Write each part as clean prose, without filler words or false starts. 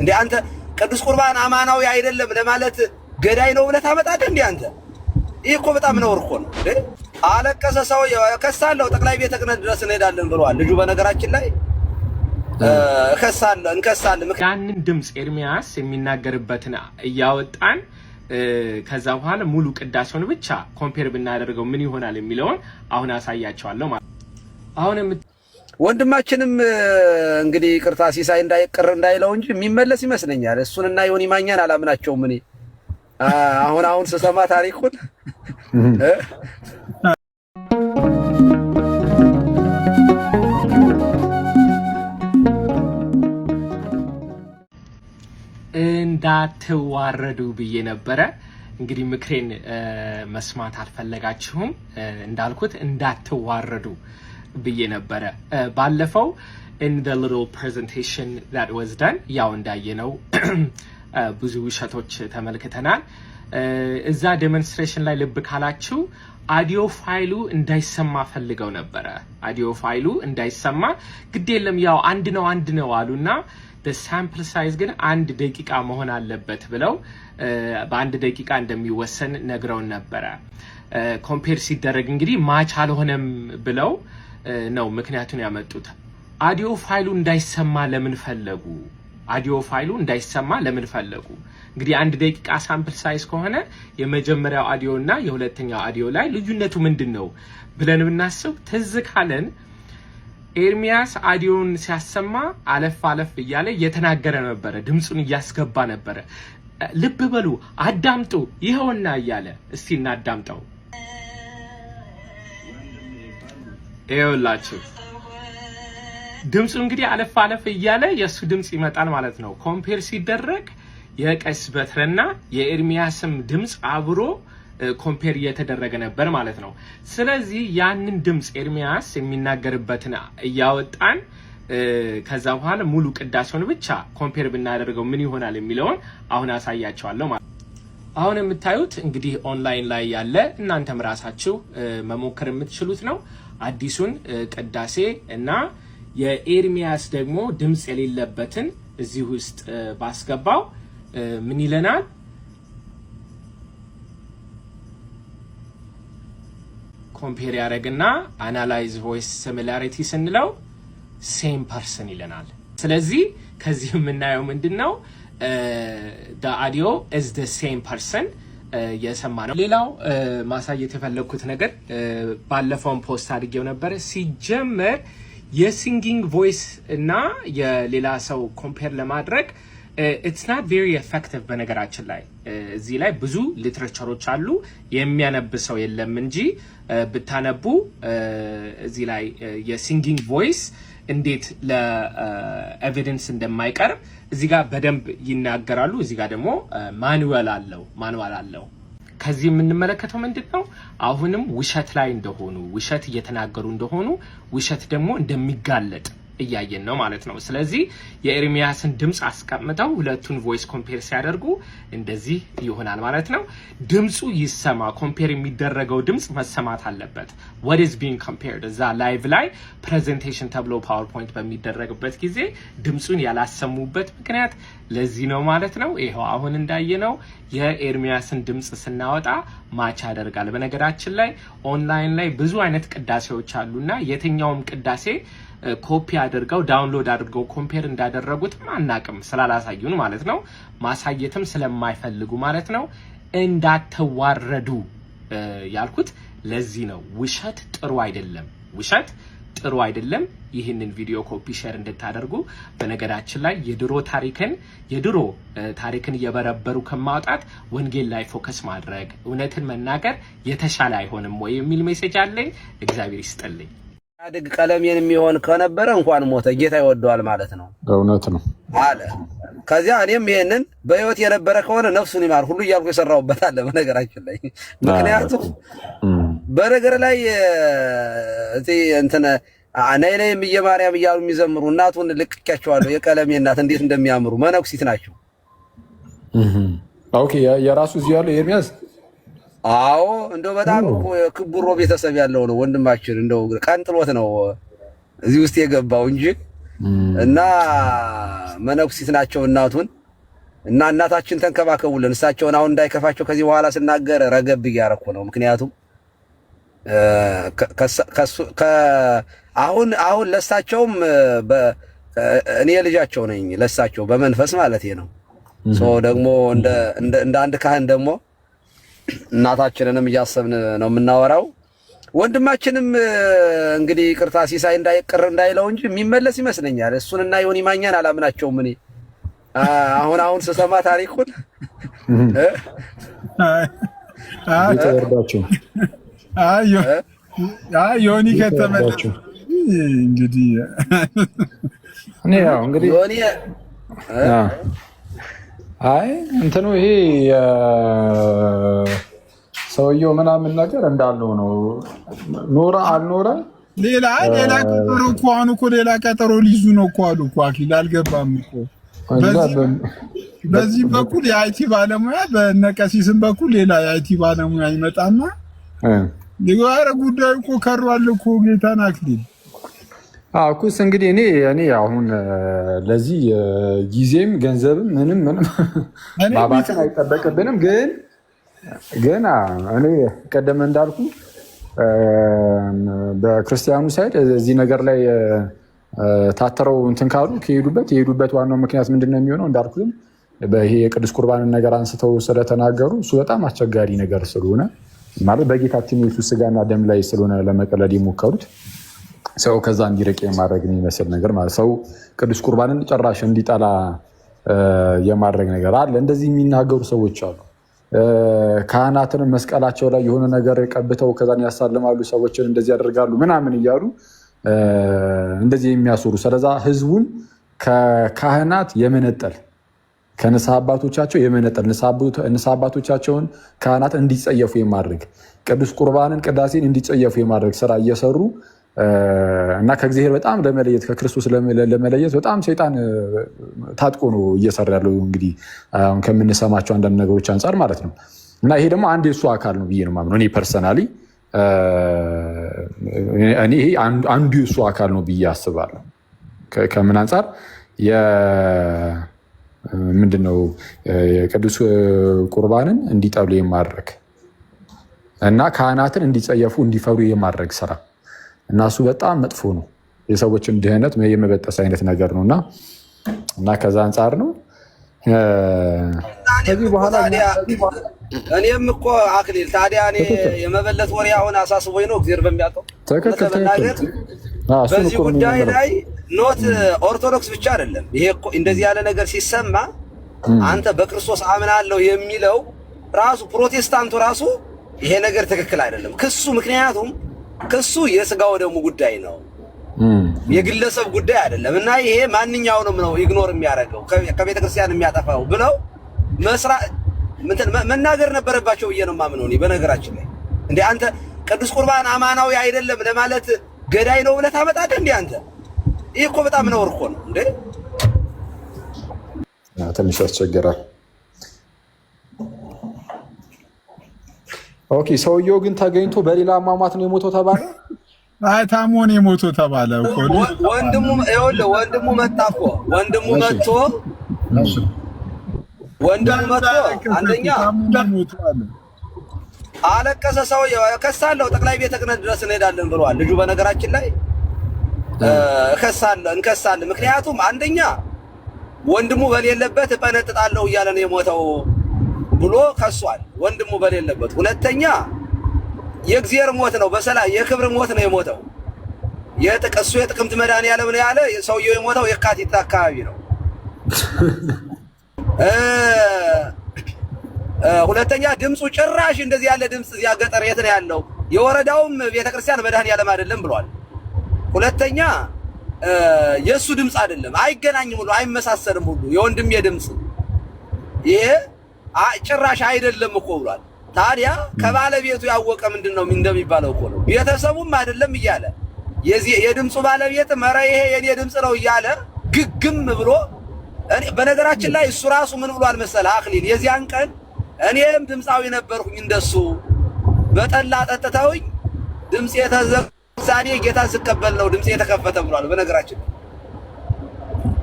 እንዴ አንተ ቅዱስ ቁርባን አማናዊ አይደለም ለማለት ገዳይ ነው ብለህ ታመጣለህ እንዴ አንተ? ይሄ እኮ በጣም ነውር እኮ ነው። አለቀሰ ሰው ከሳለው ጠቅላይ ቤተ ክህነት ድረስ እንሄዳለን ብለዋል ልጁ። በነገራችን ላይ እንከሳለን ያንን ድምጽ ኤርሚያስ የሚናገርበትን እያወጣን ከዛ በኋላ ሙሉ ቅዳሴውን ብቻ ኮምፔር ብናደርገው ምን ይሆናል የሚለውን አሁን አሳያቸዋለሁ ማለት አሁን ወንድማችንም እንግዲህ ቅርታ ሲሳይ እንዳይቀር እንዳይለው እንጂ የሚመለስ ይመስለኛል። እሱንና ዮኒ ማኛን አላምናቸውም እኔ አሁን ስሰማ ታሪኩን እንዳትዋረዱ ብዬ ነበረ። እንግዲህ ምክሬን መስማት አልፈለጋችሁም። እንዳልኩት እንዳትዋረዱ ብዬ ነበረ። ባለፈው in the little presentation that was done ያው እንዳየነው ብዙ ውሸቶች ተመልክተናል። እዛ ዴሞንስትሬሽን ላይ ልብ ካላችሁ አዲዮ ፋይሉ እንዳይሰማ ፈልገው ነበረ። አዲዮ ፋይሉ እንዳይሰማ ግድ የለም ያው አንድ ነው አሉና the sample size ግን 1 ደቂቃ መሆን አለበት ብለው በ1 ደቂቃ እንደሚወሰን ነግረውን ነበረ። ኮምፔር ሲደረግ እንግዲህ ማች አልሆነም ብለው ነው ምክንያቱን ያመጡት። አዲዮ ፋይሉ እንዳይሰማ ለምን ፈለጉ? አዲዮ ፋይሉ እንዳይሰማ ለምን ፈለጉ? እንግዲህ 1 ደቂቃ ሳምፕል ሳይዝ ከሆነ የመጀመሪያው አዲዮ እና የሁለተኛው አዲዮ ላይ ልዩነቱ ምንድነው ብለን ብናስብ ትዝ ካለን ኤርሚያስ አዲዮን ሲያሰማ አለፍ እያለ እየተናገረ ነበረ፣ ድምጹን እያስገባ ነበረ። ልብ በሉ አዳምጡ፣ ይሄውና እያለ እስቲ እናዳምጠው። ይኸውላችሁ ድምጹ እንግዲህ አለፍ እያለ የሱ ድምጽ ይመጣል ማለት ነው። ኮምፔር ሲደረግ የቀስ በትረና የኤርሚያስም ድምጽ አብሮ ኮምፔር እየተደረገ ነበር ማለት ነው። ስለዚህ ያንን ድምጽ ኤርሚያስ የሚናገርበትን እያወጣን ከዛ በኋላ ሙሉ ቅዳሴውን ብቻ ኮምፔር ብናደርገው ምን ይሆናል የሚለውን አሁን አሳያቸዋለሁ ማለት ነው። አሁን የምታዩት እንግዲህ ኦንላይን ላይ ያለ እናንተም ራሳችሁ መሞከር የምትችሉት ነው። አዲሱን ቅዳሴ እና የኤርሚያስ ደግሞ ድምጽ የሌለበትን እዚህ ውስጥ ባስገባው ምን ይለናል? ኮምፔር ያደርግና አናላይዝ ቮይስ ሲሚላሪቲ ስንለው ሴም ፐርሰን ይለናል። ስለዚህ ከዚህ የምናየው ምንድነው? the audio is the same person የሰማነው። ሌላው ማሳየት የፈለኩት ነገር ባለፈው ፖስት አድርጌው ነበር። ሲጀመር የሲንጊንግ ቮይስ እና የሌላ ሰው ኮምፔር ለማድረግ it's not very effective። በነገራችን ላይ እዚህ ላይ ብዙ ሊትሬቸሮች አሉ። የሚያነብ ሰው የለም እንጂ ብታነቡ እዚህ ላይ የሲንጊንግ ቮይስ እንዴት ለኤቪደንስ እንደማይቀርብ እዚህ ጋር በደንብ ይናገራሉ። እዚህ ጋር ደግሞ ማኑዋል አለው። ከዚህ የምንመለከተው ምንድነው? አሁንም ውሸት ላይ እንደሆኑ፣ ውሸት እየተናገሩ እንደሆኑ፣ ውሸት ደግሞ እንደሚጋለጥ እያየን ነው ማለት ነው። ስለዚህ የኤርሚያስን ድምጽ አስቀምጠው ሁለቱን ቮይስ ኮምፔር ሲያደርጉ እንደዚህ ይሆናል ማለት ነው። ድምጹ ይሰማ፣ ኮምፔር የሚደረገው ድምጽ መሰማት አለበት። what is being compared እዛ ላይቭ ላይ ፕሬዘንቴሽን ተብሎ ፓወርፖይንት በሚደረግበት ጊዜ ድምጹን ያላሰሙበት ምክንያት ለዚህ ነው ማለት ነው። ይሄው አሁን እንዳየነው የኤርሚያስን ድምጽ ስናወጣ ማች ያደርጋል። በነገራችን ላይ ኦንላይን ላይ ብዙ አይነት ቅዳሴዎች አሉና የትኛውም ቅዳሴ ኮፒ አድርገው ዳውንሎድ አድርገው ኮምፔር እንዳደረጉት ማናቅም ስላላሳዩን ማለት ነው። ማሳየትም ስለማይፈልጉ ማለት ነው። እንዳትዋረዱ ያልኩት ለዚህ ነው። ውሸት ጥሩ አይደለም። ይህንን ቪዲዮ ኮፒ ሼር እንድታደርጉ። በነገራችን ላይ የድሮ ታሪክን እየበረበሩ ከማውጣት ወንጌል ላይ ፎከስ ማድረግ፣ እውነትን መናገር የተሻለ አይሆንም ወይ የሚል ሜሴጅ አለኝ። እግዚአብሔር ይስጥልኝ። አድግ ቀለሜን የሚሆን ከነበረ እንኳን ሞተ ጌታ ይወደዋል ማለት ነው። እውነት ነው አለ። ከዚያ እኔም ይሄንን በህይወት የነበረ ከሆነ ነፍሱን ይማር ሁሉ እያልኩ የሰራሁበት አለ በነገራችን ላይ። ምክንያቱም በነገር ላይ እንትን ነይ እየማርያም እያሉ የሚዘምሩ እናቱን ልቅቄያቸዋለሁ። የቀለሜ እናት እንዴት እንደሚያምሩ መነኩሲት ናቸው። ኦኬ የራሱ እዚህ ያለው ኤርሚያስ አዎ እንደው በጣም ክቡሮ ቤተሰብ ያለው ነው ወንድማችን። እንደው ቀንጥሎት ነው እዚህ ውስጥ የገባው እንጂ እና መነኩሲት ናቸው እናቱን እና እናታችን ተንከባከቡልን። እሳቸውን አሁን እንዳይከፋቸው ከዚህ በኋላ ስናገር ረገብ እያረኩ ነው። ምክንያቱም አሁን ለሳቸውም እኔ ልጃቸው ነኝ፣ ለሳቸው በመንፈስ ማለት ነው። ደግሞ እንደ አንድ ካህን ደግሞ እናታችንንም እያሰብን ነው የምናወራው። ወንድማችንም እንግዲህ ቅርታ ሲሳይ እንዳይቀር እንዳይለው እንጂ የሚመለስ ይመስለኛል። እሱንና ዮኒ ማኛን አላምናቸውም እኔ አሁን ስሰማ ታሪኩን ዮኒ ከተመለሰ እንግዲህ ዮኒ እንትኑ ይሄ ሰውየው ምናምን ነገር እንዳለው ነው። ኖረ አልኖረ ሌላ ቀጠሮ እኮ አሁን እኮ ሌላ ቀጠሮ ሊይዙ ነው እኮ አሉ እኮ አኪል አልገባም እኮ። በዚህ በኩል የአይቲ ባለሙያ በነቀሲስም በኩል ሌላ የአይቲ ባለሙያ ይመጣና የጓረ ጉዳዩ እኮ ከሯል እኮ ጌታን አክሊል እኮስ እንግዲህ እኔ አሁን ለዚህ ጊዜም ገንዘብም ምንም ማባከን አይጠበቅብንም። ግን እኔ ቀደም እንዳልኩ በክርስቲያኑ ሳይድ እዚህ ነገር ላይ ታተረው እንትን ካሉ የሄዱበት ዋናው ምክንያት ምንድነው የሚሆነው? እንዳልኩትም ይሄ የቅዱስ ቁርባንን ነገር አንስተው ስለተናገሩ እሱ በጣም አስቸጋሪ ነገር ስለሆነ ማለት በጌታችን የኢየሱስ ስጋና ደም ላይ ስለሆነ ለመቀለድ የሞከሩት ሰው ከዛ እንዲርቅ የማድረግ የሚመስል ነገር ማለት ሰው ቅዱስ ቁርባንን ጭራሽ እንዲጠላ የማድረግ ነገር አለ። እንደዚህ የሚናገሩ ሰዎች አሉ። ካህናትን መስቀላቸው ላይ የሆነ ነገር ቀብተው ከዛን ያሳልማሉ፣ ሰዎችን እንደዚህ ያደርጋሉ ምናምን እያሉ እንደዚህ የሚያስሩ ስለዛ ህዝቡን ከካህናት የመነጠል ከንስሐ አባቶቻቸው የመነጠል ንስሐ አባቶቻቸውን ካህናት እንዲጸየፉ የማድረግ ቅዱስ ቁርባንን ቅዳሴን እንዲጸየፉ የማድረግ ስራ እየሰሩ እና ከእግዚአብሔር በጣም ለመለየት ከክርስቶስ ለመለየት በጣም ሰይጣን ታጥቆ ነው እየሰራ ያለው። እንግዲህ አሁን ከምንሰማቸው አንዳንድ ነገሮች አንጻር ማለት ነው። እና ይሄ ደግሞ አንድ የእሱ አካል ነው ብዬ ነው የማምነው እኔ ፐርሰናሊ። ይሄ አንዱ የእሱ አካል ነው ብዬ አስባለሁ። ከምን አንጻር ምንድነው የቅዱስ ቁርባንን እንዲጠሉ የማድረግ እና ካህናትን እንዲጸየፉ እንዲፈሩ የማድረግ ስራ እና እሱ በጣም መጥፎ ነው። የሰዎችን ድህነት የመበጠስ አይነት ነገር ነው እና ከዛ አንጻር ነው። ከዚህ በኋላ እኔም እኮ አክሊል ታዲያ እኔ የመበለት ወሬ አሁን አሳስቦኝ ነው እግዚአብሔር በሚያውቀው በዚህ ጉዳይ ላይ ኖት ኦርቶዶክስ ብቻ አይደለም። ይሄ እኮ እንደዚህ ያለ ነገር ሲሰማ አንተ በክርስቶስ አምናለሁ የሚለው ራሱ ፕሮቴስታንቱ ራሱ ይሄ ነገር ትክክል አይደለም ክሱ። ምክንያቱም ክሱ የስጋው ደሙ ጉዳይ ነው፣ የግለሰብ ጉዳይ አይደለም። እና ይሄ ማንኛውንም ነው ኢግኖር የሚያደርገው ከቤተ ክርስቲያን የሚያጠፋው ብለው መናገር ነበረባቸው ብዬ ነው የማምነው እኔ። በነገራችን ላይ እንዴ አንተ ቅዱስ ቁርባን አማናዊ አይደለም ለማለት ገዳይ ነው ብለህ ታመጣለህ እንዴ አንተ? ይሄ እኮ በጣም ነውር እኮ ነው እንዴ። ትንሽ ያስቸግራል። ኦኬ ሰውየው ግን ተገኝቶ በሌላ አሟሟት ነው የሞተው ተባለ። አይ ታሞ ነው የሞተው ተባለ እኮ። ወንድሙ መጣ እኮ ወንድሙ መጥቶ አንደኛ አለቀሰ። ሰውየው እከሳለሁ ጠቅላይ ቤተ ክህነት ድረስ እንሄዳለን ብለዋል ልጁ። በነገራችን ላይ እንከሳለን ምክንያቱም አንደኛ ወንድሙ በሌለበት እጠነጥጣለሁ እያለ ነው የሞተው ብሎ ከሷል። ወንድሙ በሌለበት። ሁለተኛ የእግዚአብሔር ሞት ነው፣ በሰላም የክብር ሞት ነው የሞተው። እሱ የጥቅምት መድኃኒዓለም ነው ያለ። ሰውየው የሞተው የካቲት አካባቢ ነው። ሁለተኛ ድምፁ ጭራሽ እንደዚህ ያለ ድምፅ እዚያ ገጠር የት ነው ያለው? የወረዳውም ቤተክርስቲያን መድኃኒዓለም አይደለም ብሏል። ሁለተኛ የእሱ ድምፅ አይደለም፣ አይገናኝም ሁሉ አይመሳሰልም ሁሉ የወንድሜ ድምፅ ይሄ ጭራሽ አይደለም እኮ ብሏል። ታዲያ ከባለቤቱ ያወቀ ምንድነው እንደሚባለው እኮ ነው። ቤተሰቡም አይደለም እያለ የድምፁ ባለቤት መረ ይሄ የኔ ድምፅ ነው እያለ ግግም ብሎ በነገራችን ላይ እሱ ራሱ ምን ብሏል መሰለህ አክሊል? የዚያን ቀን እኔም ድምፃዊ ነበርኩኝ እንደሱ በጠላ ጠጥተውኝ ድምፅ የተዘሳኔ ጌታ ስቀበል ነው ድምፅ የተከፈተ ብሏል። በነገራችን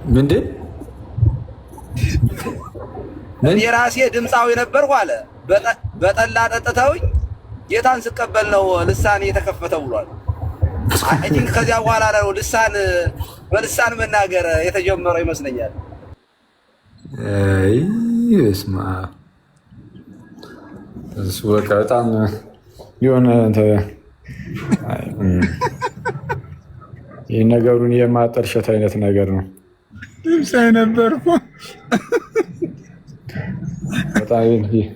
ምንድን እኔ ራሴ ድምፃዊ ነበርኩ አለ። በጠላ ጠጥተውኝ ጌታን ስቀበል ነው ልሳን የተከፈተው ብሏል። አይ ቲንክ ከዚያ በኋላ ነው በልሳን መናገር የተጀመረው ይመስለኛል። እስማ እሱ በቃ በጣም የሆነ ይህ ነገሩን የማጠልሸት አይነት ነገር ነው። ድምፃዊ ነበርኩ በጣም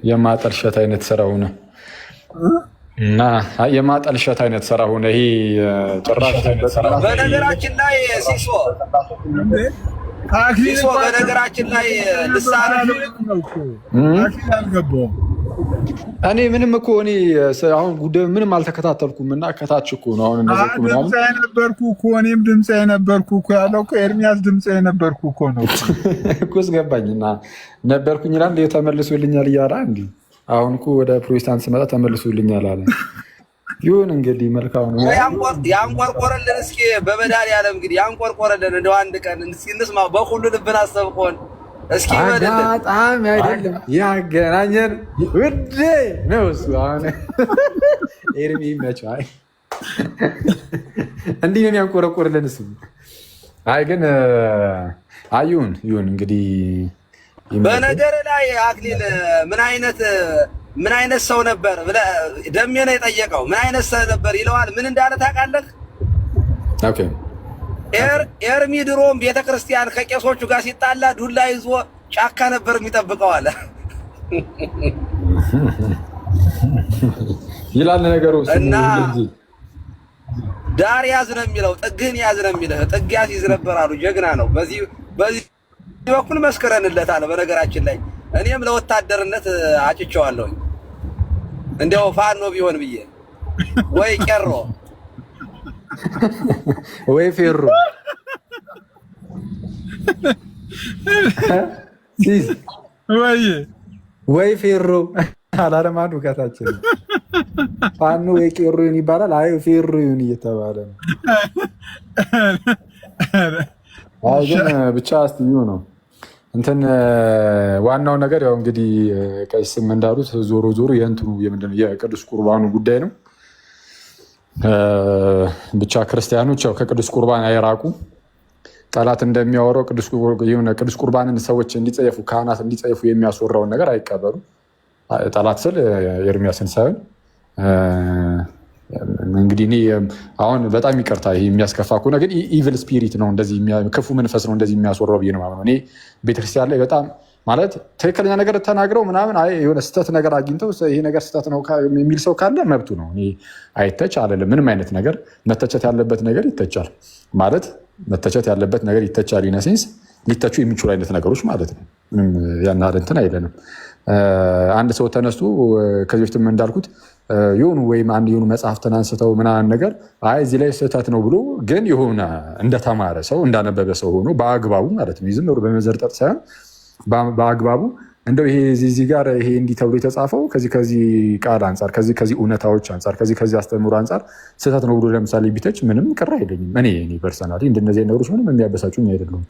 የማጠልሸት አይነት ስራ ሆነ እና የማጠልሸት አይነት ስራ ሆነ። ይሄ ጭራሽ በነገራችን ላይ ሲሶ በነገራችን ላይ ልሳን አልገባሁም። እኔ ምንም እኮ አሁን ጉዳዩ ምንም አልተከታተልኩም እና ከታች እኮ ነው አሁን እንደዚህ እኮ ነው። ድምፃዊ ነበርኩ እኮ እኔም ድምፃዊ ነበርኩ እኮ ያለው እኮ ኤርሚያስ ድምፃዊ ነበርኩ እኮ ነው እኮ ገባኝና ነበርኩኝ ይላል ተመልሶልኛል እያለ እንዴ አሁን እኮ ወደ ፕሮቴስታንት ስመጣ ተመልሶልኛል አለ። ይሁን እንግዲህ መልካም ነው። ያንቆርቆረልን እስኪ በመድኃኒዓለም እንግዲህ ያንቆርቆረልን እንደው አንድ ቀን እስኪ እንስማ። በሁሉ ልብን አሰብኮን እስኪ በጣም አይደለም ያገናኘን ውዴ ነው እሱ። አሁን ኤርሚ ይመችው። አይ እንዲህ ነው ያንቆረቆረልን እሱ። አይ ግን ይሁን እንግዲህ በነገር ላይ አክሊል ምን አይነት ሰው ነበር ደሜ ነው የጠየቀው። ምን አይነት ሰው ነበር ይለዋል። ምን እንዳለ ታውቃለህ? ኦኬ ኤርሚ ድሮም ቤተክርስቲያን ከቄሶቹ ጋር ሲጣላ ዱላ ይዞ ጫካ ነበር የሚጠብቀው አለ ይላል ነገሩ። እና ዳር ያዝ ነው የሚለው፣ ጥግህን ያዝ ነው የሚለው። ጥግ ያዝ ነበር አሉ። ጀግና ነው። በዚህ በኩል መስከረንለታል። በነገራችን ላይ እኔም ለወታደርነት አጭቼዋለሁ። እንደው ፋኖ ቢሆን ብዬ ወይ ቄሮ ወይ ፌሮ ወይ ፌሮ አላለም። አንዱ ከታችን ፋኖ ወይ ቄሮ ይባላል። አይ ፌሮ ይሁን እየተባለ ነው። አይ ግን ብቻ አስተዩ ነው እንትን ዋናው ነገር ያው እንግዲህ ቀይስም እንዳሉት ዞሮ የእንትኑ የምንድነው የቅዱስ ቁርባኑ ጉዳይ ነው። ብቻ ክርስቲያኖች ያው ከቅዱስ ቁርባን አይራቁ። ጠላት እንደሚያወራው ቅዱስ ቁርባንን ሰዎች እንዲጸየፉ፣ ካህናት እንዲጸየፉ የሚያስወራውን ነገር አይቀበሉ። ጠላት ስል ኤርሚያስን ሳይሆን እንግዲህ እኔ አሁን በጣም ይቅርታ የሚያስከፋ ከሆነ ግን ኢቪል ስፒሪት ነው፣ እንደዚህ ክፉ መንፈስ ነው እንደዚህ የሚያስወራው ብዬ ነው የማምነው። እኔ ቤተክርስቲያን ላይ በጣም ማለት ትክክለኛ ነገር ተናግረው ምናምን የሆነ ስህተት ነገር አግኝተው ይሄ ነገር ስህተት ነው የሚል ሰው ካለ መብቱ ነው። እኔ አይተች አለለም። ምንም አይነት ነገር መተቸት ያለበት ነገር ይተቻል ማለት መተቸት ያለበት ነገር ይተቻል። ኢነሴንስ ሊተቹ የሚችሉ አይነት ነገሮች ማለት ነው። ምንም ያን እንትን አይለንም። አንድ ሰው ተነስቶ ከዚህ በፊትም እንዳልኩት የሆኑ ወይም አንድ የሆኑ መጽሐፍትን አንስተው ምናምን ነገር እዚህ ላይ ስህተት ነው ብሎ ግን የሆነ እንደተማረ ሰው እንዳነበበ ሰው ሆኖ በአግባቡ ማለት ነው ዝም ብሎ በመዘርጠጥ ሳይሆን በአግባቡ እንደው ይሄ እዚህ ጋር ይሄ እንዲህ ተብሎ የተጻፈው ከዚህ ቃል አንጻር ከዚህ እውነታዎች አንጻር ከዚህ አስተምህሮ አንጻር ስህተት ነው ብሎ ለምሳሌ ቢተች ምንም ቅር አይለኝም። እኔ ፐርሰናሊ እንደነዚህ ነገሮች ምንም የሚያበሳጩኝ አይደሉም።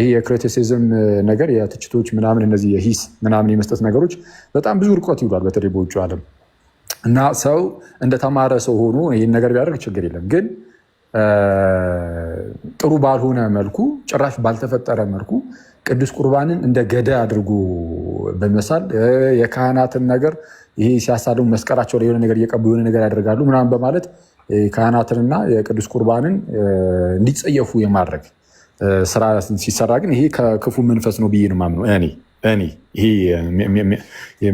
ይሄ የክሪቲሲዝም ነገር የትችቶች ምናምን እነዚህ የሂስ ምናምን የመስጠት ነገሮች በጣም ብዙ ርቀት ይውላል በተለይ በውጭ ዓለም እና ሰው እንደተማረ ሰው ሆኖ ይህን ነገር ቢያደርግ ችግር የለም። ግን ጥሩ ባልሆነ መልኩ ጭራሽ ባልተፈጠረ መልኩ ቅዱስ ቁርባንን እንደ ገዳ አድርጎ በመሳል የካህናትን ነገር ይሄ ሲያሳልሙ መስቀላቸው ላይ የሆነ ነገር እየቀቡ የሆነ ነገር ያደርጋሉ ምናምን በማለት ካህናትንና የቅዱስ ቁርባንን እንዲጸየፉ የማድረግ ስራ ሲሰራ ግን ይሄ ከክፉ መንፈስ ነው ብዬ ነው የማምነው እኔ ይሄ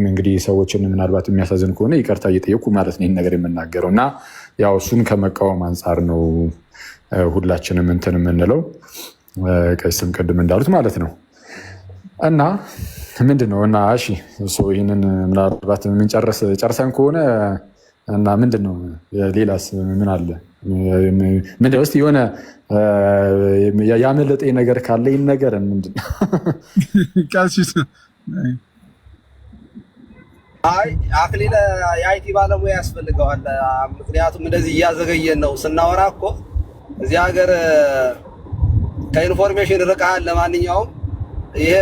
እንግዲህ ሰዎችን ምናልባት የሚያሳዝን ከሆነ ይቅርታ እየጠየኩ ማለት ነው ይህን ነገር የምናገረው እና ያው እሱን ከመቃወም አንጻር ነው ሁላችንም እንትን የምንለው ቀሲስም ቅድም እንዳሉት ማለት ነው። እና ምንድን ነው እና እሺ ይህንን ምናልባት ጨርሰን ከሆነ እና ምንድን ነው ሌላስ ምን አለ? ምንድን ውስጥ የሆነ ያመለጠኝ ነገር ካለ ይህን ነገር ምንድን ነው? አይ አክሊለ የአይቲ ባለሙያ ያስፈልገዋል። ምክንያቱም እንደዚህ እያዘገየን ነው ስናወራ እኮ እዚህ ሀገር ከኢንፎርሜሽን ርቀሃል። ለማንኛውም ይሄ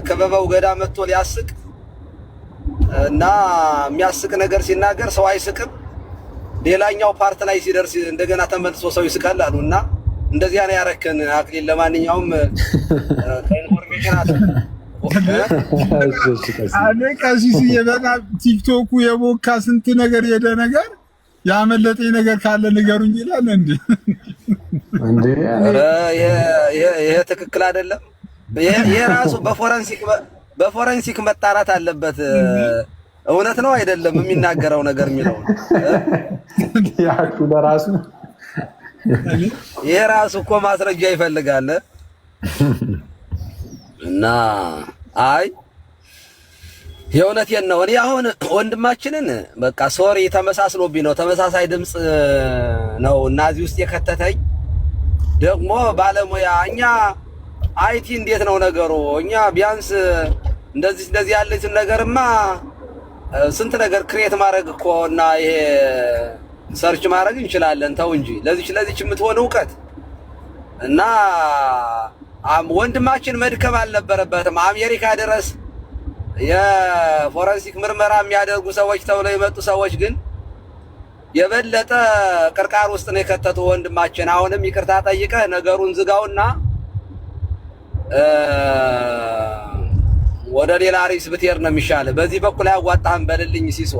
ከበበው ገዳ መጥቶ ሊያስቅ እና የሚያስቅ ነገር ሲናገር ሰው አይስቅም። ሌላኛው ፓርት ላይ ሲደርስ እንደገና ተመልሶ ሰው ይስቃል አሉና እንደዚያ ነው ያረከን አክሊል። ለማንኛውም ከኢንፎርሜሽን ቀሲስ በጣም ቲክቶኩ የቦካ ስንት ነገር ሄደ ነገር ያመለጠኝ ነገር ካለ ንገሩኝ ይላል እንዴ? ይሄ ትክክል አይደለም። ይሄ ራሱ በፎረንሲክ መጣራት አለበት። እውነት ነው አይደለም የሚናገረው ነገር የሚለው ያኩ ለራሱ ይሄ ራሱ እኮ ማስረጃ ይፈልጋል። እና አይ የእውነቴን ነው። እኔ አሁን ወንድማችንን በቃ ሶሪ ተመሳስሎብኝ ነው፣ ተመሳሳይ ድምፅ ነው እና እዚህ ውስጥ የከተተኝ ደግሞ ባለሙያ እኛ አይቲ እንዴት ነው ነገሩ? እኛ ቢያንስ እንደዚህ ያለችን ነገርማ ስንት ነገር ክሬት ማድረግ እኮ እና ይሄ ሰርች ማድረግ እንችላለን። ተው እንጂ ለዚች የምትሆን እውቀት እና ወንድማችን መድከም አልነበረበትም። አሜሪካ ድረስ የፎረንሲክ ምርመራ የሚያደርጉ ሰዎች ተብለው የመጡ ሰዎች ግን የበለጠ ቅርቃር ውስጥ ነው የከተቱ ወንድማችን። አሁንም ይቅርታ ጠይቀህ ነገሩን ዝጋውና ወደ ሌላ ሪስ ብትሄድ ነው የሚሻለው። በዚህ በኩል አያዋጣህም በልልኝ ሲሶ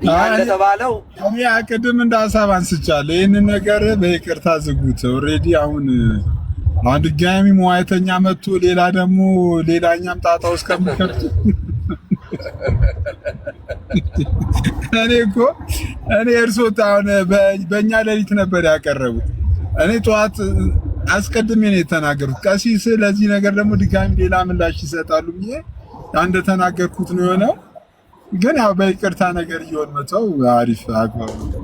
እንደተባለው እኔ አቅድም እንደ ሀሳብ አንስቻለሁ። ይህንን ነገር በይቅርታ ዝጉት። ኦልሬዲ አሁን ድጋሚ ሙያተኛ መጥቶ ሌላ ደግሞ ሌላኛም ጣጣ ውስጥ ከምከቱ እኔ እርሶት አሁን በእኛ ሌሊት ነበር ያቀረቡት። እኔ ጠዋት አስቀድሜ ነው የተናገሩት። ቀሲስ ለዚህ ነገር ደግሞ ድጋሚ ሌላ ምላሽ ይሰጣሉ ብዬ እንደተናገርኩት ነው የሆነው። ግን ያው በይቅርታ ነገር ይሆን መተው አሪፍ አግባብ ነው።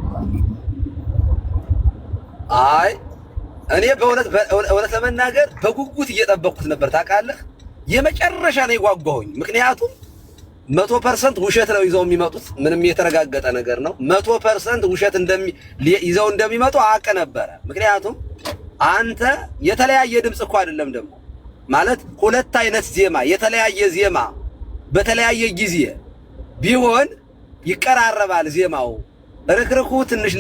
አይ እኔ በእውነት ለመናገር በጉጉት እየጠበቅኩት ነበር። ታውቃለህ የመጨረሻ ነው የጓጓሁኝ። ምክንያቱም 100% ውሸት ነው ይዘው የሚመጡት። ምንም የተረጋገጠ ነገር ነው። 100% ውሸት ይዘው እንደሚመጡ አውቅ ነበረ። ምክንያቱም አንተ የተለያየ ድምጽ እኮ አይደለም ደግሞ ማለት ሁለት አይነት ዜማ የተለያየ ዜማ በተለያየ ጊዜ ቢሆን ይቀራረባል ዜማው። ርክርኩ ትንሽ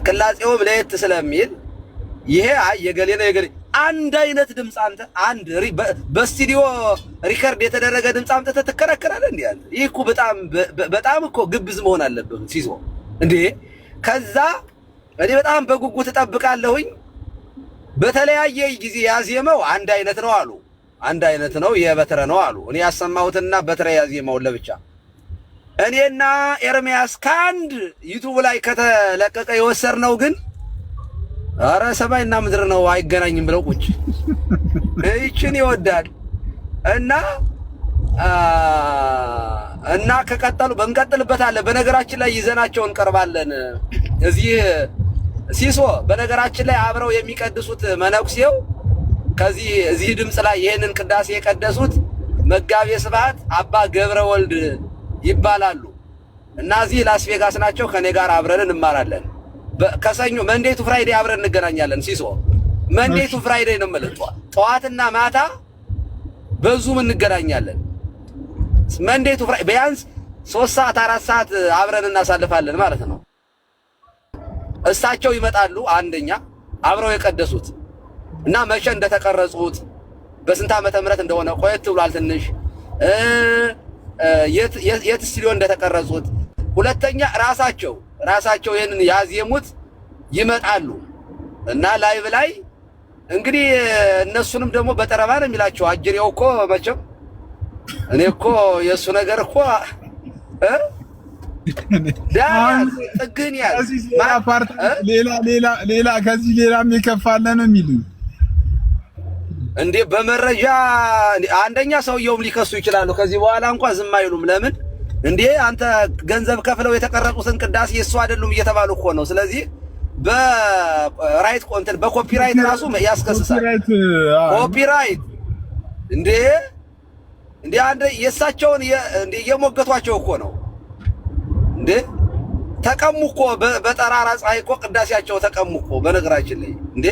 ቅላጼውም ለየት ስለሚል ይሄ የገሌ ነው የገሌ አንድ አይነት ድምጽ አንተ አንድ በስቱዲዮ ሪከርድ የተደረገ ድምጽ አንተ ትከራከራለህ እንዴ? አንተ ይሄ እኮ በጣም እኮ ግብዝ መሆን አለብህ ሲሶ እንዴ። ከዛ እኔ በጣም በጉጉት እጠብቃለሁኝ። በተለያየ ጊዜ ያዜመው አንድ አይነት ነው አሉ። አንድ አይነት ነው የበትረ ነው አሉ። እኔ ያሰማሁትና በትረ ያዜመው ለብቻ እኔና ኤርሚያስ ካንድ ዩቲዩብ ላይ ከተለቀቀ የወሰድነው ግን አረ ሰማይና ምድር ነው አይገናኝም ብለው ቁጭ እቺን ይወዳል እና ከቀጠሉ እንቀጥልበታለን። በነገራችን ላይ ይዘናቸው እንቀርባለን። ሲሶ በነገራችን ላይ አብረው የሚቀድሱት መነኩሴው እዚህ ድምጽ ላይ ይሄንን ቅዳሴ የቀደሱት መጋቤ ስብሐት አባ ገብረ ወልድ ይባላሉ እና እዚህ ላስ ቬጋስ ናቸው። ከኔ ጋር አብረን እንማራለን። ከሰኞ መንዴይ ቱ ፍራይዴይ አብረን እንገናኛለን። ሲሶ መንዴይ ቱ ፍራይዴይ ነው ማለት ጠዋትና ማታ በዙም እንገናኛለን። መንዴይ ቱ ፍራይዴይ ቢያንስ 3 ሰዓት 4 ሰዓት አብረን እናሳልፋለን ማለት ነው። እሳቸው ይመጣሉ። አንደኛ አብረው የቀደሱት እና መቼ እንደተቀረጹት በስንት ዓመተ ምህረት እንደሆነ ቆየት ብሏል ትንሽ የት ስቱዲዮ እንደተቀረጹት። ሁለተኛ ራሳቸው ይሄንን ያዜሙት ይመጣሉ እና ላይቭ ላይ እንግዲህ እነሱንም ደግሞ በጠረባ ነው የሚላቸው። አጅሬው እኮ መቼም እኔ እኮ የሱ ነገር እኮ ጥግን ያዝ ሌላ ከዚህ ሌላም የከፋለን የሚሉ እንዴ በመረጃ አንደኛ ሰውየውም ሊከሱ ይችላሉ። ከዚህ በኋላ እንኳን ዝም አይሉም። ለምን እንዴ አንተ ገንዘብ ከፍለው የተቀረጹትን ቅዳሴ የሱ አይደሉም እየተባሉ እኮ ነው። ስለዚህ በራይት ኮንተንት በኮፒራይት ራሱ ያስከስሳል። ኮፒራይት እንዴ አንደ የሳቸውን እንዴ የሞገቷቸው እኮ ነው እንዴ ተቀሙ እኮ በጠራራ ፀሐይ እኮ ቅዳሴያቸው ተቀሙ እኮ። በነገራችን ላይ እንዴ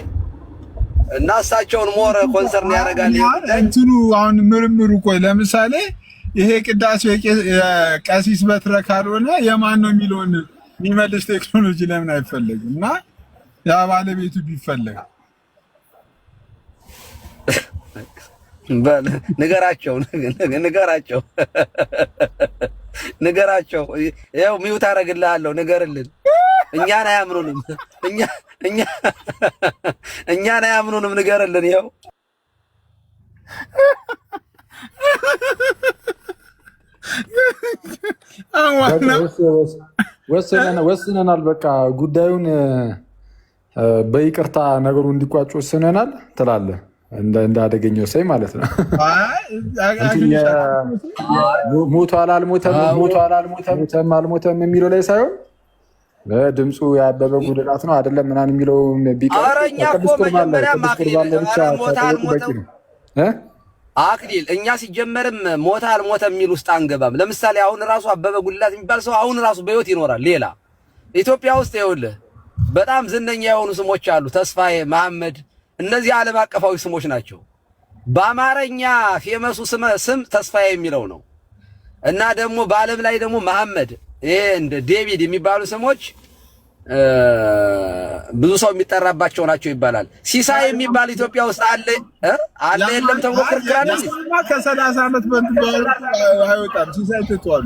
እና እሳቸውን ሞር ኮንሰርን ያደርጋል እንትኑ አሁን ምርምሩ። ቆይ ለምሳሌ ይሄ ቅዳሴው የቀሲስ በትረ ካልሆነ የማን ነው የሚለውን የሚመልስ ቴክኖሎጂ ለምን አይፈለግም? እና ያ ባለቤቱ ቢፈለግ ንገራቸው። ይኸው ሚውት አደርግልሃለሁ፣ ንገርልን። እኛን አያምኑንም፣ ንገርልን። ይኸው ወስነናል። በቃ ጉዳዩን በይቅርታ ነገሩ እንዲቋጭ ወስነናል ትላለህ። እንዳደገኘው ሳይ ማለት ነው። ሞቷል አልሞተም የሚለው ላይ ሳይሆን ድምፁ ያበበ ጉልላት ነው አይደለም ምናምን የሚለው አክሊል እኛ ሲጀመርም ሞታ አልሞተም የሚል ውስጥ አንገባም። ለምሳሌ አሁን ራሱ አበበ ጉልላት የሚባል ሰው አሁን ራሱ በህይወት ይኖራል። ሌላ ኢትዮጵያ ውስጥ ይኸውልህ በጣም ዝነኛ የሆኑ ስሞች አሉ። ተስፋዬ፣ መሐመድ፣ እነዚህ ዓለም አቀፋዊ ስሞች ናቸው። በአማርኛ ፌመሱ ስም ተስፋዬ የሚለው ነው እና ደግሞ በዓለም ላይ ደግሞ መሐመድ፣ ይሄ እንደ ዴቪድ የሚባሉ ስሞች ብዙ ሰው የሚጠራባቸው ናቸው ይባላል። ሲሳይ የሚባል ኢትዮጵያ ውስጥ አለ የለም ተብሎ ክርክር አለ። ከ30 ዓመት አይወጣም። ሲሳይ ትቷል።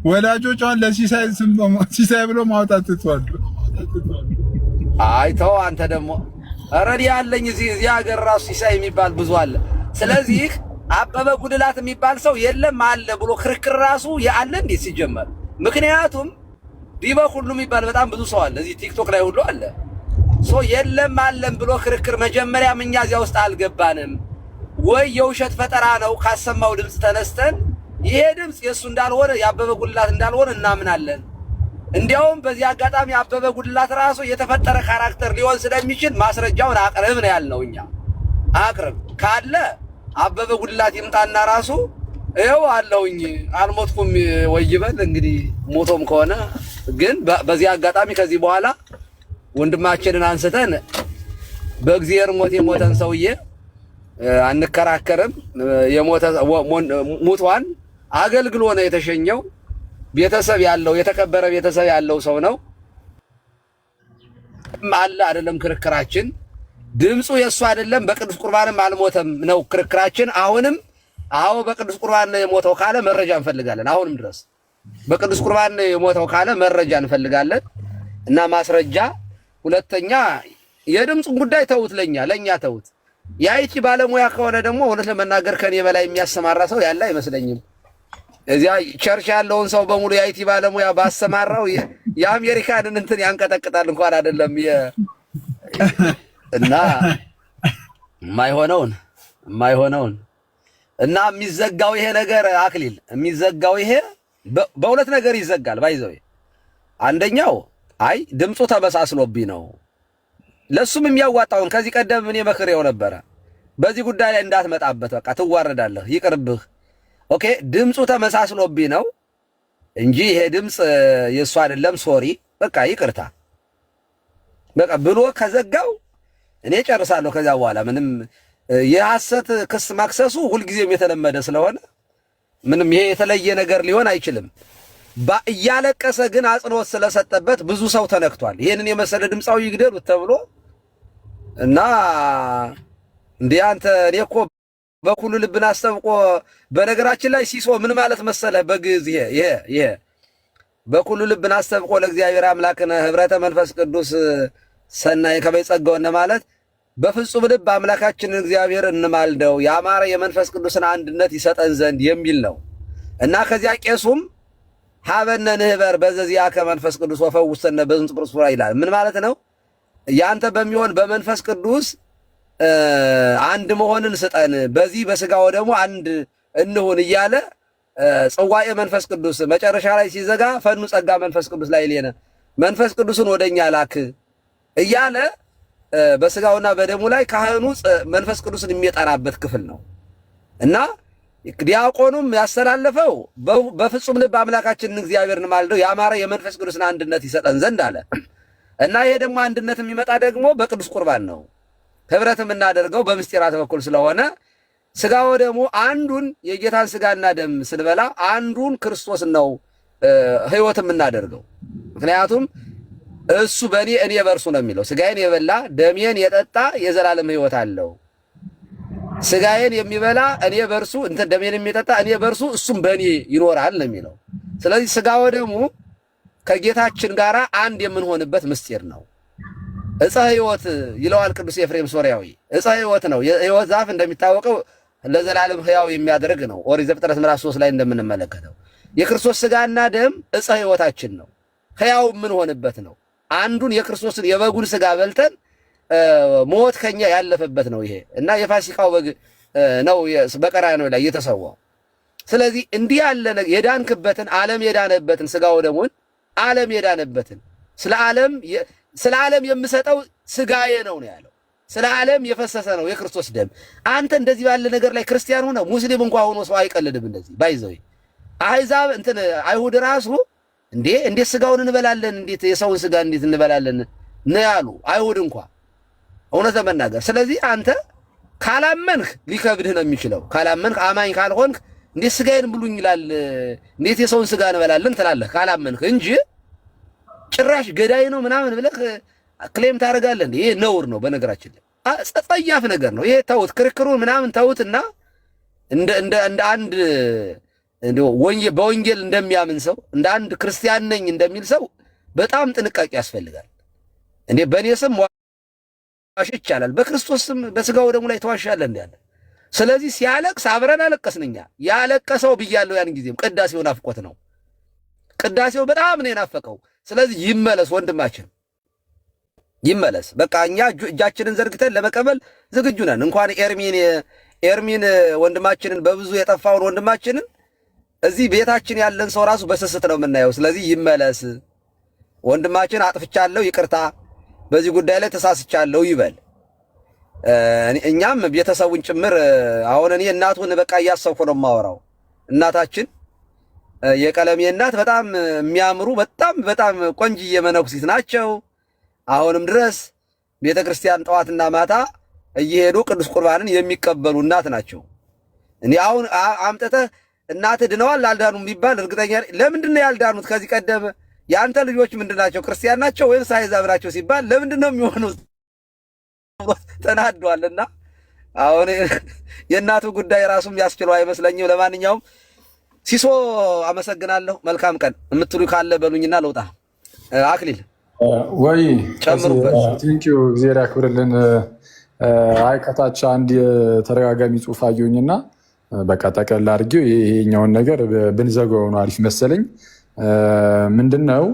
ወላጆቿን ለሲሳይ ስም ሲሳይ ብሎ ማውጣት ትቷል። አይ ተው አንተ ደግሞ ረዲ ያለኝ እዚህ ሀገር ራሱ ሲሳይ የሚባል ብዙ አለ። ስለዚህ አበበ ጉልላት የሚባል ሰው የለም አለ ብሎ ክርክር ራሱ ያለ እንዴት ሲጀመር? ምክንያቱም ዲበ ሁሉ የሚባል በጣም ብዙ ሰው አለ እዚህ ቲክቶክ ላይ ሁሉ አለ። የለም አለም ብሎ ክርክር መጀመሪያም እኛ እዚያ ውስጥ አልገባንም ወይ የውሸት ፈጠራ ነው ካሰማው ድምፅ ተነስተን ይሄ ድምፅ የሱ እንዳልሆነ የአበበ ጉልላት እንዳልሆነ እናምናለን። እንዲያውም በዚህ አጋጣሚ አበበ ጉልላት ራሱ የተፈጠረ ካራክተር ሊሆን ስለሚችል ማስረጃውን አቅርብ ነው ያልነው። እኛ አቅርብ ካለ አበበ ጉልላት ይምጣና ራሱ ይኸው አለውኝ አልሞትኩም ወይበል። እንግዲህ ሞቶም ከሆነ ግን በዚህ አጋጣሚ ከዚህ በኋላ ወንድማችንን አንስተን በእግዚአብሔር ሞት የሞተን ሰውዬ አንከራከርም። የሞተ ሙቷን አገልግሎ ነው የተሸኘው። ቤተሰብ ያለው የተከበረ ቤተሰብ ያለው ሰው ነው አለ አይደለም። ክርክራችን ድምፁ የሱ አይደለም፣ በቅዱስ ቁርባንም አልሞተም ነው ክርክራችን። አሁንም አዎ በቅዱስ ቁርባን ነው የሞተው ካለ መረጃ እንፈልጋለን። አሁንም ድረስ በቅዱስ ቁርባን ነው የሞተው ካለ መረጃ እንፈልጋለን እና ማስረጃ። ሁለተኛ የድምፁን ጉዳይ ተውት፣ ለኛ ተውት። የአይቲ ባለሙያ ከሆነ ደግሞ እውነት ለመናገር ከኔ በላይ የሚያሰማራ ሰው ያለ አይመስለኝም። እዚያ ቸርች ያለውን ሰው በሙሉ የአይቲ ባለሙያ ባሰማራው የአሜሪካንን እንትን ያንቀጠቅጣል እንኳን አይደለም እና የማይሆነውን እና የሚዘጋው ይሄ ነገር አክሊል የሚዘጋው ይሄ በሁለት ነገር ይዘጋል። ባይዘው አንደኛው አይ ድምፁ ተበሳስሎብኝ ነው። ለሱም የሚያዋጣውን ከዚህ ቀደም እኔ መክሬው ነበረ። በዚህ ጉዳይ ላይ እንዳትመጣበት፣ በቃ ትዋረዳለህ፣ ይቅርብህ። ኦኬ ድምፁ ተመሳስሎብኝ ነው እንጂ ይሄ ድምፅ የሱ አይደለም፣ ሶሪ በቃ ይቅርታ በቃ ብሎ ከዘጋው እኔ ጨርሳለሁ። ከዛ በኋላ ምንም የሐሰት ክስ ማክሰሱ ሁልጊዜም የተለመደ ስለሆነ ምንም ይሄ የተለየ ነገር ሊሆን አይችልም። እያለቀሰ ግን አጽንኦት ስለሰጠበት ብዙ ሰው ተነክቷል። ይሄንን የመሰለ ድምፃዊ ይግደሉት ተብሎ እና እንዴ አንተ እኔ እኮ በኩሉ ልብን አስጠብቆ በነገራችን ላይ ሲሶ ምን ማለት መሰለህ በግዕዝ ይሄ በኩሉ ልብን አስጠብቆ ለእግዚአብሔር አምላክነ ህብረተ መንፈስ ቅዱስ ሰናይ ከበይ ጸጋውነ ማለት በፍጹም ልብ አምላካችንን እግዚአብሔር እንማልደው ያማረ የመንፈስ ቅዱስን አንድነት ይሰጠን ዘንድ የሚል ነው እና ከዚያ ቄሱም ሀበነ ንህበር በዘዚያ ከመንፈስ ቅዱስ ወፈውሰነ በዝንት ጵርስፉራ ይላል። ምን ማለት ነው? ያንተ በሚሆን በመንፈስ ቅዱስ አንድ መሆንን ስጠን፣ በዚህ በስጋው ደግሞ አንድ እንሁን እያለ ጽዋኤ መንፈስ ቅዱስ መጨረሻ ላይ ሲዘጋ ፈኑ ጸጋ መንፈስ ቅዱስ ላይ ሌነ መንፈስ ቅዱስን ወደኛ ላክ እያለ በስጋውና በደሙ ላይ ካህኑ መንፈስ ቅዱስን የሚጠራበት ክፍል ነው እና ዲያቆኑም ያስተላለፈው በፍጹም ልብ አምላካችንን እግዚአብሔርን ማልደው ያማረ የመንፈስ ቅዱስን አንድነት ይሰጠን ዘንድ አለ እና ይሄ ደግሞ አንድነት የሚመጣ ደግሞ በቅዱስ ቁርባን ነው። ህብረት የምናደርገው በምስጢራት በኩል ስለሆነ ስጋ ወደሙ አንዱን የጌታን ስጋና ደም ስንበላ አንዱን ክርስቶስ ነው ህይወት የምናደርገው። ምክንያቱም እሱ በእኔ እኔ በእርሱ ነው የሚለው። ስጋዬን የበላ ደሜን የጠጣ የዘላለም ህይወት አለው። ስጋዬን የሚበላ እኔ በእርሱ እንትን ደሜን የሚጠጣ እኔ በእርሱ እሱም በእኔ ይኖራል ነው የሚለው። ስለዚህ ስጋ ወደሙ ከጌታችን ጋር አንድ የምንሆንበት ምስጢር ነው። ዕፀ ህይወት ይለዋል ቅዱስ ኤፍሬም ሶርያዊ። ዕፀ ህይወት ነው። የህይወት ዛፍ እንደሚታወቀው ለዘላለም ህያው የሚያደርግ ነው። ኦሪት ዘፍጥረት ምዕራፍ 3 ላይ እንደምንመለከተው የክርስቶስ ስጋና ደም ዕፀ ህይወታችን ነው። ህያው የምንሆንበት ነው። አንዱን የክርስቶስን የበጉን ስጋ በልተን ሞት ከኛ ያለፈበት ነው ይሄ እና የፋሲካው በግ ነው በቀራንዮ ላይ የተሰዋው። ስለዚህ እንዲህ ያለ የዳንክበትን ዓለም የዳነበትን ስጋ ወደሙን ዓለም የዳነበትን ስለ ዓለም የምሰጠው ስጋዬ ነው ያለው። ስለ ዓለም የፈሰሰ ነው የክርስቶስ ደም። አንተ እንደዚህ ባለ ነገር ላይ ክርስቲያን ሆነ ሙስሊም እንኳን ሆኖ ሰው አይቀልድም። እንደዚህ ባይዘው አሕዛብ እንትን አይሁድ ራሱ እንዴት ስጋውን እንበላለን እንዴት የሰውን ስጋ እንዴት እንበላለን ነው ያሉ አይሁድ እንኳን እውነት ለመናገር። ስለዚህ አንተ ካላመንህ ሊከብድህ ነው የሚችለው። ካላመንህ አማኝ ካልሆንክ እንዴት ስጋዬን ብሉኝ ይላል እንዴት የሰውን ስጋ እንበላለን ትላለህ ካላመንህ እንጂ ጭራሽ ገዳይ ነው ምናምን ብለህ ክሌም ታደርጋለህ። ይሄ ነውር ነው። በነገራችን ላይ ጸያፍ ነገር ነው ይሄ። ተውት፣ ክርክሩን ምናምን ተውትና እንደ አንድ በወንጌል እንደሚያምን ሰው እንደ አንድ ክርስቲያን ነኝ እንደሚል ሰው በጣም ጥንቃቄ ያስፈልጋል። በእኔ ስም ዋሽ ይቻላል፣ በክርስቶስ ስም በስጋው ደሙ ላይ ተዋሻለህ እንዴ? ስለዚህ ሲያለቅስ አብረን አለቀስንኛ። ያለቀሰው ብያለሁ ያን ጊዜም ቅዳሴው ናፍቆት ነው። ቅዳሴው በጣም ነው የናፈቀው። ስለዚህ ይመለስ ወንድማችን ይመለስ። በቃ እኛ እጃችንን ዘርግተን ለመቀበል ዝግጁ ነን። እንኳን ኤርሚን ወንድማችንን በብዙ የጠፋውን ወንድማችንን እዚህ ቤታችን ያለን ሰው ራሱ በስስት ነው የምናየው። ስለዚህ ይመለስ ወንድማችን፣ አጥፍቻለሁ፣ ይቅርታ፣ በዚህ ጉዳይ ላይ ተሳስቻለሁ ይበል። እኛም ቤተሰቡን ጭምር አሁን እኔ እናቱን በቃ እያሰብኩ ነው የማወራው። እናታችን የቀለሜ እናት በጣም የሚያምሩ በጣም ቆንጅዬ መነኩሲት ናቸው። አሁንም ድረስ ቤተክርስቲያን ጠዋትና ማታ እየሄዱ ቅዱስ ቁርባንን የሚቀበሉ እናት ናቸው። እኔ አሁን አምጥተህ እናትህ ድነዋል አልዳኑም ቢባል እርግጠኛ ለምንድን ነው ያልዳኑት? ከዚህ ቀደም የአንተ ልጆች ምንድን ናቸው? ክርስቲያን ናቸው ወይም አሕዛብ ናቸው ሲባል ለምንድን ነው የሚሆኑት? ተናዷልና አሁን የእናቱ ጉዳይ ራሱም ያስችለው አይመስለኝም። ለማንኛውም ሲሶ አመሰግናለሁ። መልካም ቀን የምትሉ ካለ በሉኝና ልውጣ። አክሊል ወይ ጨምሩበት። ቴንኪው እግዚአብሔር ያክብርልን። አይ ከታች አንድ የተደጋጋሚ ጽሑፍ አየሁኝና በቃ ጠቅለል አድርጌው ይሄኛውን ነገር ብንዘጋው ነው አሪፍ መሰለኝ። ምንድነው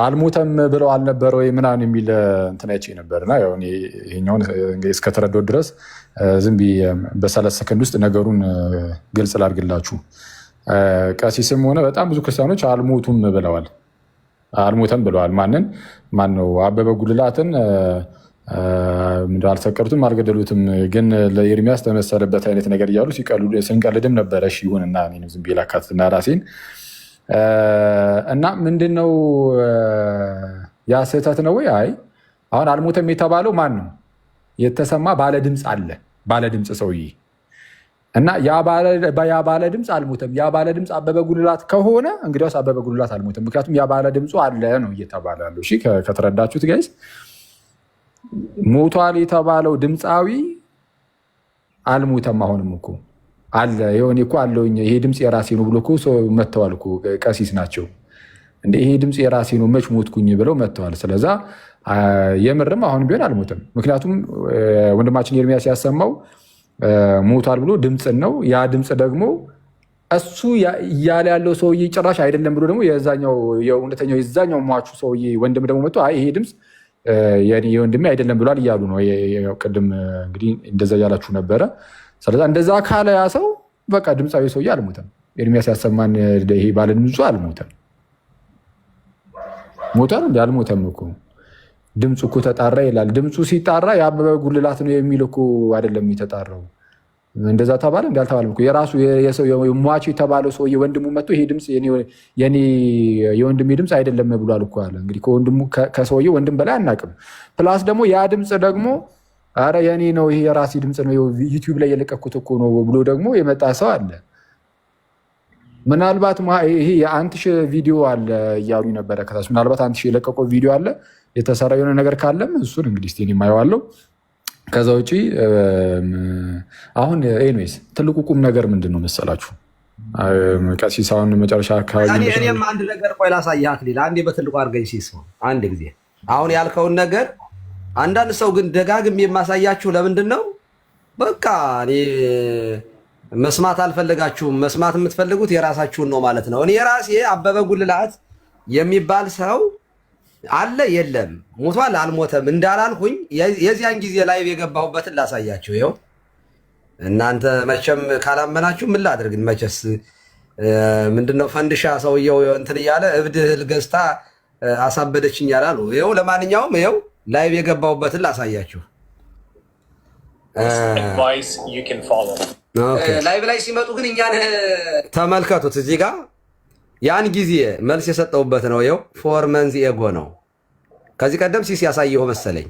አልሞተም ብለው አልነበረ ወይ ምናምን የሚል እንትን አይቼ ነበርና ያው ይሄኛውን እስከተረዳው ድረስ ዝም ብዬ በ30 ሰከንድ ውስጥ ነገሩን ግልጽ ላድርግላችሁ። ቀሲስም ሆነ በጣም ብዙ ክርስቲያኖች አልሞቱም ብለዋል። አልሞተም ብለዋል። ማነው አበበ ጉልላትን አልሰቀሉትም፣ አልገደሉትም፣ ግን ለኤርሚያስ ተመሰለበት አይነት ነገር እያሉ ስንቀልድም ነበረ። እሺ ይሁንና ዝም ብዬ ላካትትና ራሴን እና ምንድነው ያ ስህተት ነው ወይ? አይ አሁን አልሞተም የተባለው ማን ነው? የተሰማ ባለድምፅ አለ፣ ባለድምፅ ሰውዬ እና ያ ባለድምፅ አልሞተም። ያ ባለድምፅ አበበ ጉልላት ከሆነ እንግዲያውስ አበበ ጉልላት አልሞተም። ምክንያቱም ያ ባለድምፁ አለ ነው እየተባለ ያለው። እሺ ከተረዳችሁት ጋይስ፣ ሞቷል የተባለው ድምፃዊ አልሞተም። አሁንም እኮ አለ የሆነ እኮ አለውኝ ይሄ ድምፅ የራሴ ነው ብሎ እኮ ሰው መጥተዋል እኮ ቀሲስ ናቸው እንደ ይሄ ድምፅ የራሴ ነው መች ሞትኩኝ ብለው መጥተዋል። ስለዛ የምርም አሁን ቢሆን አልሞተም። ምክንያቱም ወንድማችን ኤርሚያስ ያሰማው ሞቷል ብሎ ድምፅን ነው። ያ ድምፅ ደግሞ እሱ እያለ ያለው ሰውዬ ጭራሽ አይደለም ብሎ ደግሞ የእውነተኛው የዛኛው ሟቹ ሰውዬ ወንድም ደግሞ መጥቶ ይሄ ድምፅ የወንድሜ አይደለም ብሏል እያሉ ነው። ቅድም እንግዲህ እንደዛ እያላችሁ ነበረ። ስለዛ እንደዛ ካለ ያ ሰው በቃ ድምፃዊ ሰውዬ አልሞተም። ኤርሚያስ ያሰማን ይሄ ባለ ድምፁ አልሞተም። ሞቷል እንደ አልሞተም እኮ ድምፁ እኮ ተጣራ ይላል። ድምፁ ሲጣራ የአበበ ጉልላት ነው የሚል እኮ አይደለም የተጣራው። እንደዛ ተባለ እንዳልተባለም እኮ የራሱ ሟች የተባለው ሰውዬ ወንድሙ መጥቶ ይሄ ድምፅ የወንድሜ ድምፅ አይደለም ብሏል እኮ አለ። እንግዲህ ከሰውዬው ወንድም በላይ አናውቅም። ፕላስ ደግሞ ያ ድምፅ ደግሞ አረ የኔ ነው ይሄ የራሴ ድምፅ ነው ዩቲዩብ ላይ የለቀኩት እኮ ነው ብሎ ደግሞ የመጣ ሰው አለ። ምናልባት ይሄ የአንትሽ ቪዲዮ አለ እያሉ ነበረ ከታች። ምናልባት አንትሽ የለቀቀው ቪዲዮ አለ የተሰራ የሆነ ነገር ካለም እሱን እንግዲህ እስቲ የማየዋለው። ከዛ ውጪ አሁን ኤኒዌይስ ትልቁ ቁም ነገር ምንድን ነው መሰላችሁ? ቀሲስ አሁን መጨረሻ አካባቢ እኔም አንድ ነገር ቆይ ላሳይህ አክሊል፣ አንዴ በትልቁ አድርገኝ ሲስማ አንድ ጊዜ አሁን ያልከውን ነገር አንዳንድ ሰው ግን ደጋግም የማሳያችሁ ለምንድን ነው? በቃ እኔ መስማት አልፈለጋችሁም፣ መስማት የምትፈልጉት የራሳችሁን ነው ማለት ነው። እኔ የራሴ አበበ ጉልላት የሚባል ሰው አለ የለም፣ ሞቷል አልሞተም እንዳላልኩኝ የዚያን ጊዜ ላይቭ የገባሁበትን ላሳያችሁ። ይኸው እናንተ መቼም ካላመናችሁ ምን ላድርግ? መቼስ ምንድነው ፈንድሻ ሰውየው እንትን እያለ እብድ እህል ገዝታ አሳበደችኝ ያላሉ። ይኸው ለማንኛውም ይኸው ላይቭ የገባሁበትን ላሳያችሁ። ላይቭ ላይ ሲመጡ ግን እኛን ተመልከቱት። እዚህ ጋር ያን ጊዜ መልስ የሰጠውበት ነው። ይኸው 4 መንዝ ኤጎ ነው። ከዚህ ቀደም ሲስ ያሳየው መሰለኝ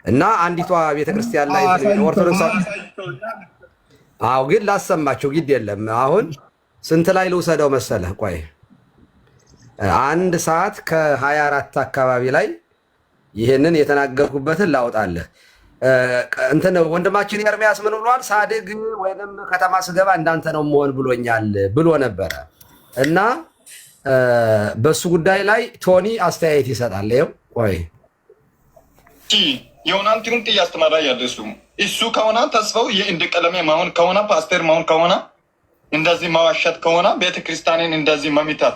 እና አንዲቷ ቤተክርስቲያን ላይ ኦርቶዶክስ ግን ላሰማቸው ግድ የለም። አሁን ስንት ላይ ልውሰደው መሰለህ? ቆይ 1 ሰዓት ከ24 አካባቢ ላይ ይህንን የተናገርኩበትን ላውጣለህ። እንትን ወንድማችን ኤርሚያስ ምን ብሏል? ሳድግ ወይንም ከተማ ስገባ እንዳንተ ነው መሆን ብሎኛል ብሎ ነበረ እና በሱ ጉዳይ ላይ ቶኒ አስተያየት ይሰጣል። ይኸው ቆይ የሆናንቲውን እያስተማራ ያለ እሱ ከሆነ ተስፋው እንደ ቀለሜ መሆን ከሆነ ፓስተር መሆን ከሆነ እንደዚህ ማዋሸት ከሆነ ቤተክርስቲያንን እንደዚህ መሚታት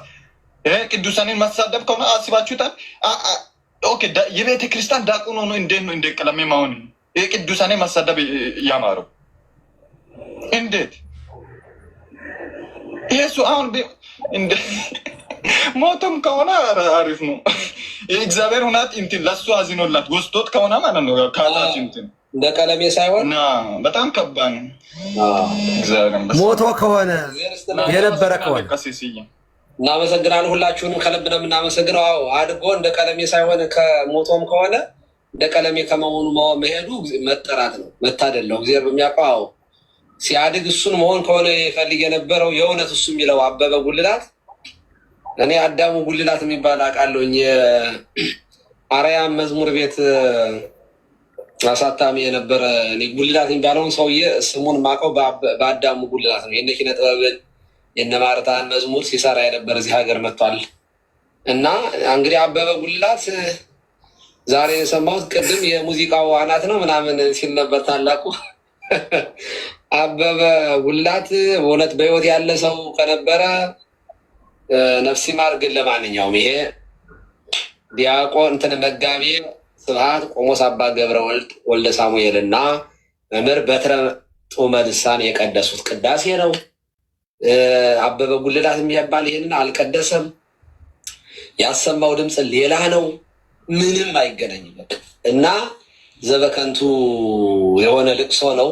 ቅዱሳንን መሳደብ ከሆነ አስባችሁታል? ኦኬ የቤተክርስቲያን ዲያቆን ሆኖ እንዴት ነው እንደ ቀለሜ መሆን ቅዱሳንን መሳደብ ያማረው? እንዴት ይሄሱ አሁን እንደ ሞቶም ከሆነ አሪፍ ነው። የእግዚአብሔር ሁናት እንትን ለሱ አዝኖላት ወስዶት ከሆነ ማለት ነው ካላች እንትን እንደ ቀለሜ ሳይሆን በጣም ከባድ ነው። ሞቶ ከሆነ የነበረ ከሆነ እናመሰግናለን። ሁላችሁንም ከልብ ነው የምናመሰግነው። አድጎ እንደ ቀለሜ ሳይሆን ከሞቶም ከሆነ እንደ ቀለሜ ከመሆኑ መሄዱ መጠራት ነው፣ መታደል ነው። እግዚአብሔር በሚያውቀው ሲያድግ እሱን መሆን ከሆነ ይፈልግ የነበረው የእውነት እሱ የሚለው አበበ ጉልላት እኔ አዳሙ ጉልላት የሚባል አውቃለሁኝ። የአርያም መዝሙር ቤት አሳታሚ የነበረ ጉልላት የሚባለውን ሰውዬ ስሙን ማውቀው በአዳሙ ጉልላት ነው። የነ ኪነ ጥበብን የነ ማርታን መዝሙር ሲሰራ የነበረ እዚህ ሀገር መጥቷል። እና እንግዲህ አበበ ጉልላት ዛሬ የሰማሁት ቅድም የሙዚቃው አናት ነው ምናምን ሲል ነበር ታላቁ አበበ ጉልላት። በእውነት በህይወት ያለ ሰው ከነበረ ነፍሲ ማር። ግን ለማንኛውም ይሄ ዲያቆን እንትን መጋቢ ስብሐት ቆሞስ አባ ገብረ ወልድ ወልደ ሳሙኤል እና መምህር በትረ ጡመ ልሳን የቀደሱት ቅዳሴ ነው። አበበ ጉልላት የሚባል ይሄንን አልቀደሰም። ያሰማው ድምፅ ሌላ ነው። ምንም አይገናኝም እና ዘበከንቱ የሆነ ልቅሶ ነው።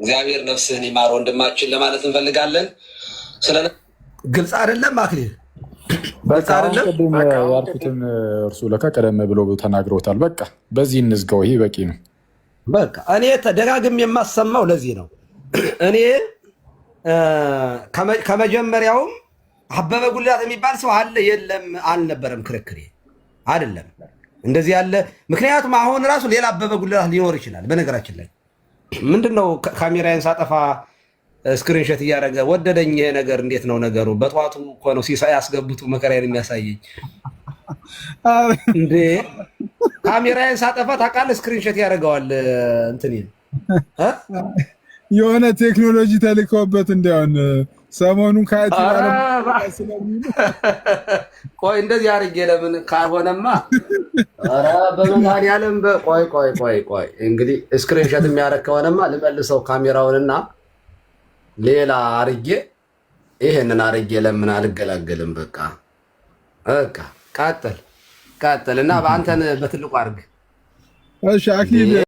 እግዚአብሔር ነፍስህን ይማር ወንድማችን ለማለት እንፈልጋለን። ግልጽ አይደለም አክሊል? በቃ ቅድም ያልኩትን እርሱ ለካ ቀደም ብሎ ተናግረውታል። በቃ በዚህ እንዝጋው፣ ይሄ በቂ ነው። በቃ እኔ ተደጋግም የማሰማው ለዚህ ነው። እኔ ከመጀመሪያውም አበበ ጉልላት የሚባል ሰው አለ የለም አልነበረም፣ ክርክሬ አይደለም እንደዚህ ያለ። ምክንያቱም አሁን ራሱ ሌላ አበበ ጉልላት ሊኖር ይችላል። በነገራችን ላይ ምንድነው ካሜራዬን ሳጠፋ ስክሪንሾት እያደረገ ወደደኝ። ይሄ ነገር እንዴት ነው ነገሩ? በጠዋቱ እኮ ነው ሲሳይ ያስገቡት መከራዬን የሚያሳየኝ እንዴ። ካሜራዬን ሳጠፋ ታውቃለህ፣ ስክሪንሾት ያደርገዋል እንትን የሆነ ቴክኖሎጂ ተልከውበት እንዲያውን ሰሞኑን ካቲ ቆይ እንደዚህ አድርጌ ለምን ካልሆነማ በመድኃኒዓለም ቆይ እንግዲህ ስክሪንሾት የሚያደርግ ከሆነማ ልመልሰው ካሜራውንና ሌላ አርጌ ይሄንን አርጌ ለምን አልገላገልም? በቃ ቀጥል እና በአንተን በትልቁ አርግ። እሺ አክሊል